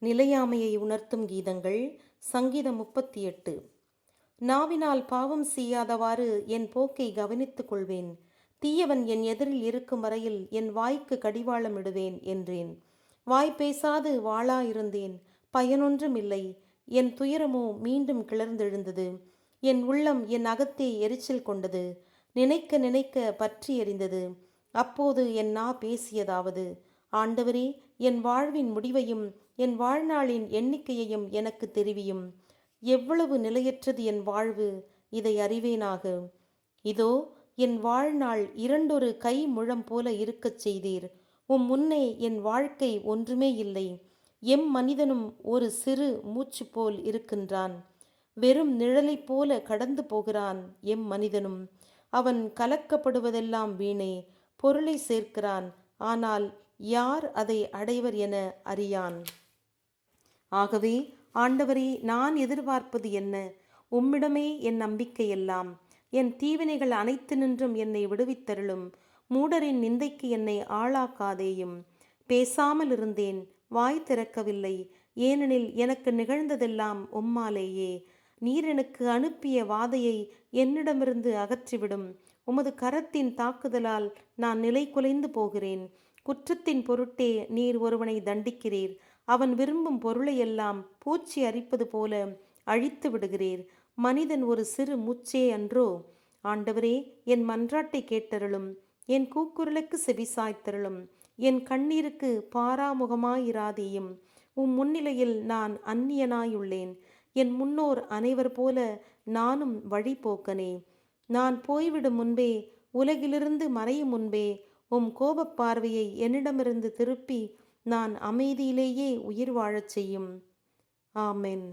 நிலையாமையை உணர்த்தும் கீதங்கள். சங்கீதம் 38. நாவினால் பாவம் செய்யாதவாறு என் போக்கை கவனித்துக் கொள்வேன். தீயவன் என் எதிரில் இருக்கும் வரையில் என் வாய்க்கு கடிவாளம் இடுவேன் என்றேன். வாய் பேசாது வாளாயிருந்தேன், பயனொன்றும் இல்லை. என் துயரமோ மீண்டும் கிளர்ந்தெழுந்தது. என் உள்ளம் என் அகத்தே எரிச்சல் கொண்டது. நினைக்க நினைக்க பற்றி எறிந்தது. அப்போது என் நா பேசியதாவது: ஆண்டவரே, என் வாழ்வின் முடிவையும் என் வாழ்நாளின் எண்ணிக்கையையும் எனக்கு தெரிவியும். எவ்வளவு நிலையற்றது என் வாழ்வு, இதை அறிவேனாக. இதோ என் வாழ்நாள் இரண்டொரு கை முழம் போல இருக்கச் செய்தீர். முன்னே என் வாழ்க்கை ஒன்றுமே இல்லை. மனிதனும் ஒரு சிறு மூச்சு போல் இருக்கின்றான். வெறும் நிழலைப் போல கடந்து போகிறான் மனிதனும். அவன் கலக்கப்படுவதெல்லாம் வீணே. பொருளை சேர்க்கிறான், ஆனால் யார் அதை அடைவர் என அறியான். ஆகவே ஆண்டவரே, நான் எதிர்பார்ப்பது என்ன? உம்மிடமே என் நம்பிக்கையெல்லாம். என் தீவினைகள் அனைத்து நின்றும் என்னை விடுவித்தருளும். மூடரின் நிந்தைக்கு என்னை ஆளாக்காதேயும். பேசாமல் இருந்தேன், வாய் திறக்கவில்லை. ஏனெனில் எனக்கு நிகழ்ந்ததெல்லாம் உம்மாலேயே. நீர் எனக்கு அனுப்பிய வாதையை என்னிடமிருந்து அகற்றிவிடும். உமது கரத்தின் தாக்குதலால் நான் நிலை குலைந்து போகிறேன். குற்றத்தின் பொருட்டே நீர் ஒருவனை தண்டிக்கிறீர். அவன் விரும்பும் பொருளையெல்லாம் பூச்சி அரிப்பது போல அழித்து விடுகிறீர். மனிதன் ஒரு சிறு மூச்சே அன்றோ? ஆண்டவரே, என் மன்றாட்டை கேட்டருளும். என் கூக்குரலுக்கு செவிசாய்த்தருளும். என் கண்ணீருக்கு பாராமுகமாயிராதேயும். முன்னிலையில் நான் அந்நியனாயுள்ளேன். என் முன்னோர் அனைவர் போல நானும் வழிபோக்கனே. நான் போய்விடும் முன்பே, உலகிலிருந்து மறையும் முன்பே, கோபப் பார்வையை என்னிடமிருந்து திருப்பி நான் அமைதியிலேயே உயிர் வாழச் செய்யும். ஆமென்.